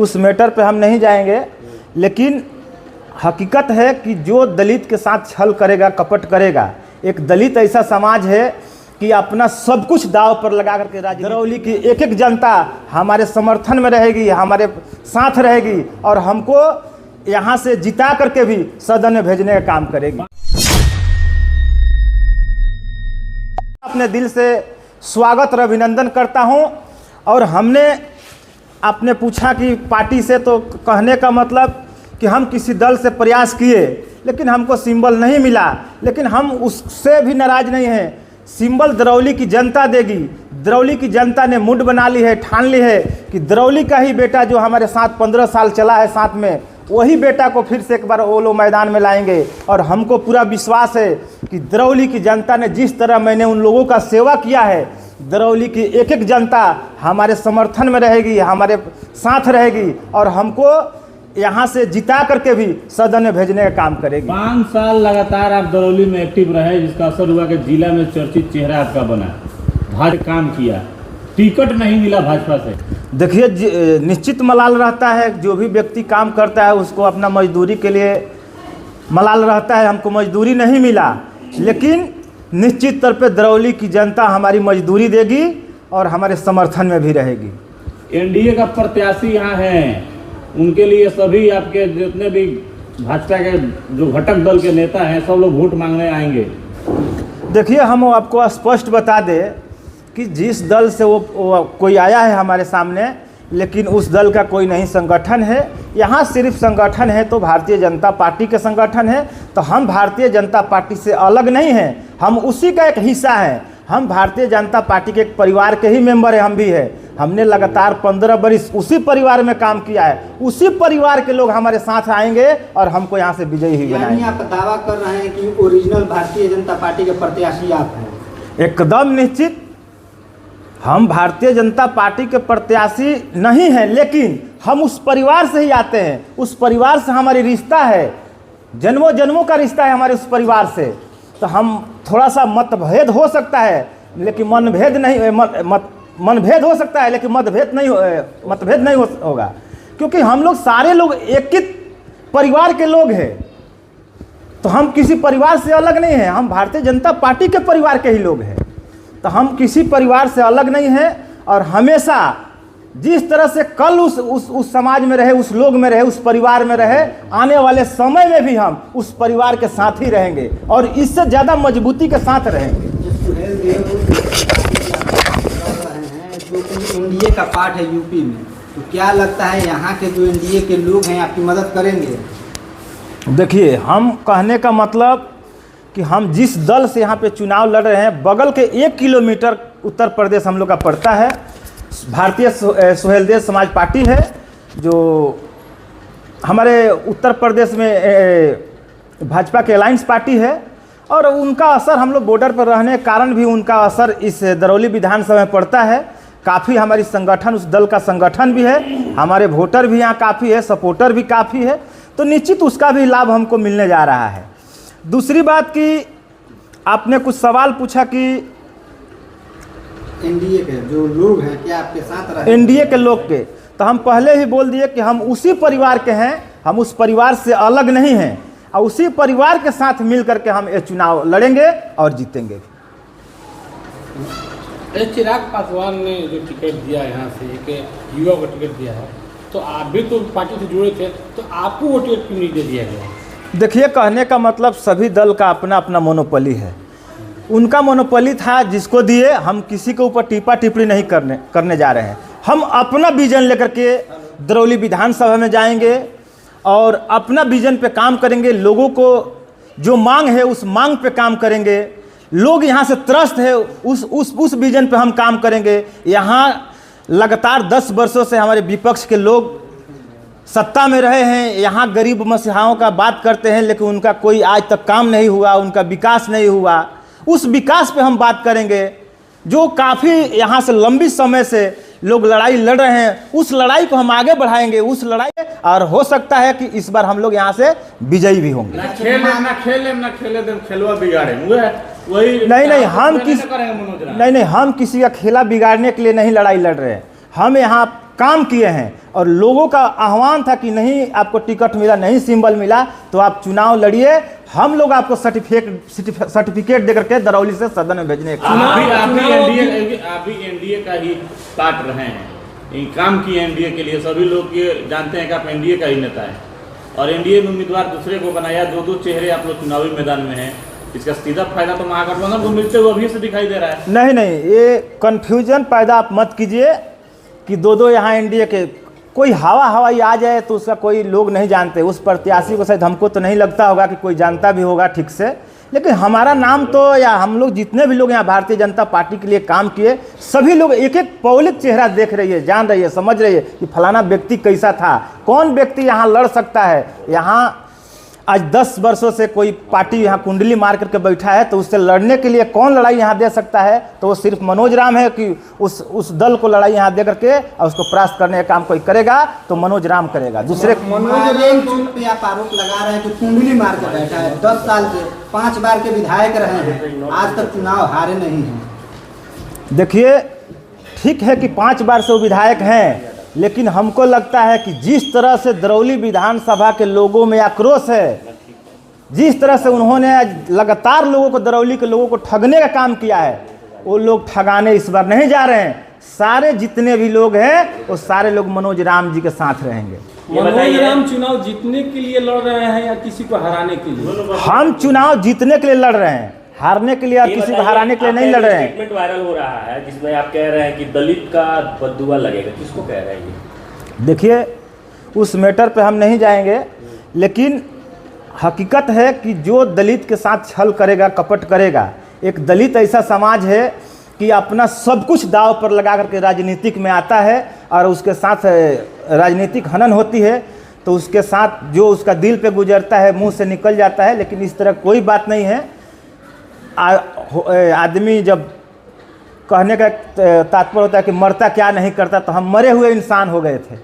उस मैटर पे हम नहीं जाएंगे, लेकिन हकीकत है कि जो दलित के साथ छल करेगा, कपट करेगा, एक दलित ऐसा समाज है कि अपना सब कुछ दाव पर लगा करके दरौली की एक एक जनता हमारे समर्थन में रहेगी, हमारे साथ रहेगी और हमको यहाँ से जिता करके भी सदन में भेजने का काम करेगी। अपने दिल से स्वागत और अभिनंदन करता हूँ। और हमने आपने पूछा कि पार्टी से, तो कहने का मतलब कि हम किसी दल से प्रयास किए लेकिन हमको सिंबल नहीं मिला, लेकिन हम उससे भी नाराज नहीं हैं। सिंबल दरौली की जनता देगी। दरौली की जनता ने मुड बना ली है, ठान ली है कि दरौली का ही बेटा जो हमारे साथ 15 साल चला है साथ में, वही बेटा को फिर से एक बार वो लोग मैदान में लाएंगे। और हमको पूरा विश्वास है कि दरौली की जनता ने जिस तरह मैंने उन लोगों का सेवा किया है, दरौली की एक एक जनता हमारे समर्थन में रहेगी, हमारे साथ रहेगी और हमको यहाँ से जिता करके भी सदन में भेजने का काम करेगी। 5 साल लगातार आप दरौली में एक्टिव रहे, जिसका असर हुआ कि जिला में चर्चित चेहरा आपका बना, भाजपा काम किया, टिकट नहीं मिला भाजपा से। देखिए, निश्चित मलाल रहता है, जो भी व्यक्ति काम करता है उसको अपना मजदूरी के लिए मलाल रहता है। हमको मजदूरी नहीं मिला, लेकिन निश्चित तौर पे दरौली की जनता हमारी मजदूरी देगी और हमारे समर्थन में भी रहेगी। एनडीए का प्रत्याशी यहाँ है, उनके लिए सभी आपके जितने भी भाजपा के जो घटक दल के नेता हैं सब लोग वोट मांगने आएंगे। देखिए, हम आपको स्पष्ट बता दें कि जिस दल से वो कोई आया है हमारे सामने, लेकिन उस दल का कोई नहीं संगठन है। यहाँ सिर्फ संगठन है तो भारतीय जनता पार्टी के संगठन है। तो हम भारतीय जनता पार्टी से अलग नहीं हैं, हम उसी का एक हिस्सा हैं। हम भारतीय जनता पार्टी के एक परिवार के ही मेंबर हैं, हम भी हैं। हमने लगातार 15 वर्ष उसी परिवार में काम किया है, उसी परिवार के लोग हमारे साथ आएंगे और हमको यहाँ से विजयी ही बनाएंगे। आप दावा कर रहे हैं कि ओरिजिनल भारतीय जनता पार्टी के प्रत्याशी आप हैं? एकदम निश्चित हम भारतीय जनता पार्टी के प्रत्याशी नहीं हैं, लेकिन हम उस परिवार से ही आते हैं। उस परिवार से हमारी रिश्ता है, जन्मों जन्मों का रिश्ता है हमारे उस परिवार से। तो हम थोड़ा सा मतभेद हो सकता है, लेकिन मनभेद हो सकता है, लेकिन मतभेद नहीं होगा, क्योंकि हम लोग सारे लोग एक ही परिवार के लोग हैं। तो हम किसी परिवार से अलग नहीं हैं, हम भारतीय जनता पार्टी के परिवार के ही लोग हैं। तो हम किसी परिवार से अलग नहीं हैं और हमेशा जिस तरह से कल उस समाज में रहे, उस लोग में रहे, उस परिवार में रहे, आने वाले समय में भी हम उस परिवार के साथ ही रहेंगे और इससे ज़्यादा मजबूती के साथ रहेंगे। जो एनडीए का पार्ट है यूपी में, तो क्या लगता है यहाँ के जो एनडीए के लोग हैं आपकी मदद करेंगे? देखिए, हम कहने का मतलब कि हम जिस दल से यहाँ पे चुनाव लड़ रहे हैं, बगल के 1 किलोमीटर उत्तर प्रदेश हम लोग का पड़ता है। भारतीय सुहेलदेव समाज पार्टी है, जो हमारे उत्तर प्रदेश में भाजपा के अलायंस पार्टी है। और उनका असर हम लोग बॉर्डर पर रहने के कारण भी उनका असर इस दरौली विधानसभा में पड़ता है। काफ़ी हमारी संगठन, उस दल का संगठन भी है, हमारे वोटर भी यहाँ काफ़ी है, सपोर्टर भी काफ़ी है। तो निश्चित उसका भी लाभ हमको मिलने जा रहा है। दूसरी बात कि आपने कुछ सवाल पूछा कि एनडीए के जो लोग हैं क्या आपके साथ रहेंगे? एनडीए के लोग के, तो हम पहले ही बोल दिए कि हम उसी परिवार के हैं, हम उस परिवार से अलग नहीं हैं और उसी परिवार के साथ मिल करके हम ये चुनाव लड़ेंगे और जीतेंगे। चिराग पासवान ने जो टिकट दिया यहाँ से, एक युवा को टिकट दिया है, तो आप भी तो पार्टी से जुड़े थे, तो आपको वो टिकट क्यों नहीं दे दिया गया? देखिए, कहने का मतलब सभी दल का अपना अपना मोनोपोली है। उनका मोनोपोली था, जिसको दिए। हम किसी के ऊपर टिप्पा टिप्पणी नहीं करने जा रहे हैं। हम अपना विजन लेकर के दरौली विधानसभा में जाएंगे और अपना विजन पे काम करेंगे। लोगों को जो मांग है उस मांग पे काम करेंगे। लोग यहाँ से त्रस्त है, उस विजन पे हम काम करेंगे। यहाँ लगातार 10 वर्षों से हमारे विपक्ष के लोग सत्ता में रहे हैं, यहाँ गरीब मसीहाओं का बात करते हैं, लेकिन उनका कोई आज तक काम नहीं हुआ, उनका विकास नहीं हुआ। उस विकास पे हम बात करेंगे, जो काफ़ी यहाँ से लंबी समय से लोग लड़ाई लड़ रहे हैं। उस लड़ाई को हम आगे बढ़ाएंगे, उस लड़ाई, और हो सकता है कि इस बार हम लोग यहाँ से विजयी भी होंगे। नहीं, हम किसी का खेला बिगाड़ने के लिए नहीं लड़ाई लड़ रहे हैं। हम यहाँ काम किए हैं और लोगों का आह्वान था कि नहीं आपको टिकट मिला, नहीं सिंबल मिला तो आप चुनाव लड़िए, हम लोग आपको सर्टिफिकेट देकर के दरौली से सदन में भेजने का। आप भी एनडीए का ही पार्ट रहे हैं, काम किए एनडीए के लिए, सभी लोग ये जानते हैं कि आप एनडीए का ही नेता है और एनडीए में उम्मीदवार दूसरे को बनाया, दो चेहरे आप लोग चुनावी मैदान में हैं, इसका सीधा फायदा तो महागठबंधन को मिलते हुए अभी से दिखाई दे रहा है। नहीं, ये कन्फ्यूजन पैदा आप मत कीजिए कि दो यहाँ एनडीए के, कोई हवाई आ जाए तो उसका कोई लोग नहीं जानते, उस प्रत्याशी को शायद, हमको तो नहीं लगता होगा कि कोई जानता भी होगा ठीक से, लेकिन हमारा नाम तो, या हम लोग जितने भी लोग यहाँ भारतीय जनता पार्टी के लिए काम किए, सभी लोग एक एक पौलिक चेहरा देख रही है, जान रही है, समझ रही है कि फलाना व्यक्ति कैसा था, कौन व्यक्ति यहाँ लड़ सकता है। यहाँ आज 10 वर्षों से कोई पार्टी यहाँ कुंडली मार करके बैठा है तो उससे लड़ने के लिए कौन लड़ाई यहाँ दे सकता है, तो वो सिर्फ मनोज राम है कि उस दल को लड़ाई यहाँ दे करके और उसको परास्त करने का काम कोई करेगा तो मनोज राम करेगा। दूसरे मनोज राम पे आप आरोप लगा रहे हैं कि कुंडली मार के बैठा है, 10 साल से 5 बार के विधायक रहे हैं, आज तक चुनाव हारे नहीं हैं। देखिए, ठीक है कि 5 बार से वो विधायक हैं, लेकिन हमको लगता है कि जिस तरह से दरौली विधानसभा के लोगों में आक्रोश है, जिस तरह से उन्होंने लगातार लोगों को, दरौली के लोगों को ठगने का काम किया है, वो लोग ठगाने इस बार नहीं जा रहे हैं। सारे जितने भी लोग हैं वो सारे लोग मनोज राम जी के साथ रहेंगे। मनोज राम चुनाव जीतने के लिए लड़ रहे हैं या किसी को हराने के लिए? हम चुनाव जीतने के लिए लड़ रहे हैं, हारने के लिए और किसी को हराने के लिए नहीं लड़ रहे हैं। स्टेटमेंट वायरल हो रहा है जिसमें आप कह रहे हैं कि दलित का बददुआ लगेगा, किसको कह रहे हैं ये? देखिए, उस मैटर पे हम नहीं जाएंगे, लेकिन हकीकत है कि जो दलित के साथ छल करेगा, कपट करेगा, एक दलित ऐसा समाज है कि अपना सब कुछ दांव पर लगा करके राजनीतिक में आता है और उसके साथ राजनीतिक हनन होती है तो उसके साथ जो उसका दिल पे गुजरता है मुंह से निकल जाता है। लेकिन इस तरह कोई बात नहीं है। आदमी जब कहने का तात्पर्य होता है कि मरता क्या नहीं करता, तो हम मरे हुए इंसान हो गए थे,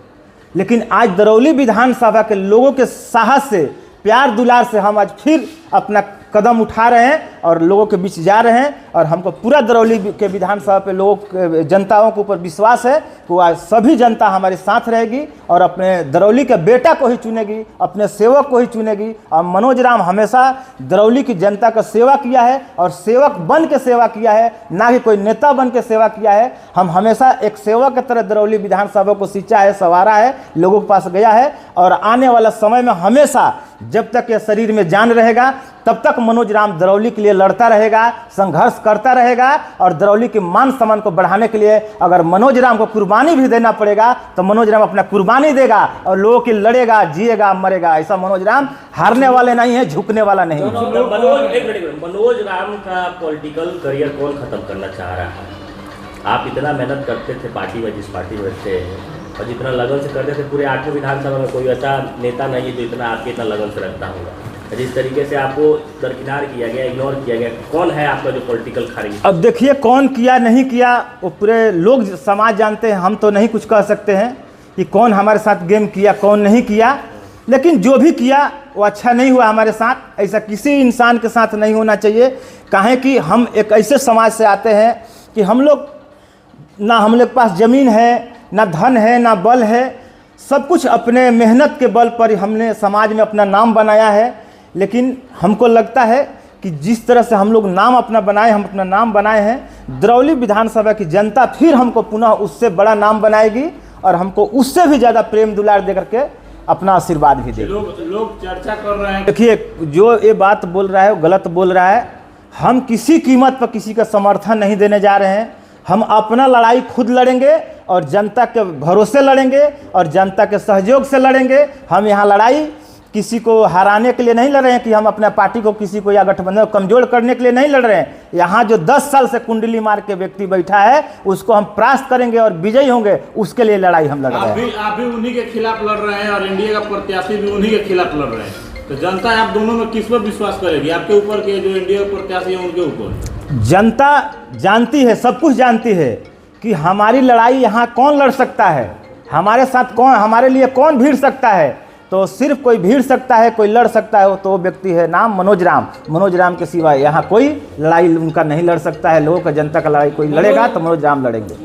लेकिन आज दरौली विधानसभा के लोगों के साहस से, प्यार दुलार से हम आज फिर अपना कदम उठा रहे हैं और लोगों के बीच जा रहे हैं और हमको पूरा दरौली के विधानसभा पे लोगों, जनताओं के ऊपर विश्वास है कि आज सभी जनता हमारे साथ रहेगी और अपने दरौली के बेटा को ही चुनेगी, अपने सेवक को ही चुनेगी। और मनोज राम हमेशा दरौली की जनता का सेवा किया है और सेवक बन के सेवा किया है, ना कि कोई नेता बन के सेवा किया है। हम हमेशा एक सेवक की तरह दरौली विधानसभा को सींचा है, संवारा है, लोगों के पास गया है और आने वाला समय में हमेशा जब तक ये शरीर में जान रहेगा तब तक मनोज राम दरौली के लिए लड़ता रहेगा, संघर्ष करता रहेगा और दरौली के मान सम्मान को बढ़ाने के लिए अगर मनोज राम को कुर्बानी भी देना पड़ेगा तो मनोज राम अपना कुर्बानी देगा और लोगों के लड़ेगा, जिएगा, मरेगा। ऐसा मनोज राम हारने वाले नहीं है, झुकने वाला नहीं है। मनोज राम का पॉलिटिकल करियर कौन खत्म करना चाह रहा है? आप इतना मेहनत करते थे पार्टी में, जिस पार्टी में थे, और जितना लगन से करते थे, पूरे 8वें विधानसभा में कोई ऐसा नेता नहीं है जो इतना आपके इतना लगन से रखता होगा। जिस तरीके से आपको दरकिनार किया गया, इग्नोर किया गया, कौन है आपका जो पॉलिटिकल खारिज? अब देखिए, कौन किया नहीं किया वो पूरे लोग समाज जानते हैं, हम तो नहीं कुछ कह सकते हैं कि कौन हमारे साथ गेम किया, कौन नहीं किया। लेकिन जो भी किया वो अच्छा नहीं हुआ हमारे साथ। ऐसा किसी इंसान के साथ नहीं होना चाहिए। काहे कि हम एक ऐसे समाज से आते हैं कि हम लोग ना हम लोग के पास ज़मीन है, ना धन है, ना बल है, सब कुछ अपने मेहनत के बल पर हमने समाज में अपना नाम बनाया है। लेकिन हमको लगता है कि जिस तरह से हम लोग नाम अपना बनाए, हम अपना नाम बनाए हैं, दरौली विधानसभा की जनता फिर हमको पुनः उससे बड़ा नाम बनाएगी और हमको उससे भी ज़्यादा प्रेम दुलार दे करके अपना आशीर्वाद भी देगी। लोग चर्चा कर रहे हैं। देखिए, जो ये बात बोल रहा है वो गलत बोल रहा है। हम किसी कीमत पर किसी का समर्थन नहीं देने जा रहे हैं। हम अपना लड़ाई खुद लड़ेंगे और जनता के भरोसे लड़ेंगे और जनता के सहयोग से लड़ेंगे। हम यहाँ लड़ाई किसी को हराने के लिए नहीं लड़ रहे हैं कि हम अपना पार्टी को किसी को या गठबंधन को कमजोर करने के लिए नहीं लड़ रहे हैं। यहाँ जो 10 साल से कुंडली मार के व्यक्ति बैठा है उसको हम परास्त करेंगे और विजयी होंगे, उसके लिए लड़ाई हम लड़ रहे हैं। आप भी उन्हीं के खिलाफ लड़ रहे हैं और इंडिया का प्रत्याशी भी उन्हीं के खिलाफ लड़ रहे हैं, तो जनता आप दोनों में किस पर विश्वास करेगी? आपके ऊपर के जो इंडिया के प्रत्याशी है उनके ऊपर? जनता जानती है, सब कुछ जानती है कि हमारी लड़ाई यहाँ कौन लड़ सकता है, हमारे साथ कौन, हमारे लिए कौन भिड़ सकता है। तो सिर्फ कोई भिड़ सकता है, कोई लड़ सकता है, तो वो व्यक्ति है नाम मनोज राम। मनोज राम के सिवाय यहाँ कोई लड़ाई उनका नहीं लड़ सकता है। लोगों का, जनता का लड़ाई कोई लड़ेगा तो मनोज राम लड़ेंगे।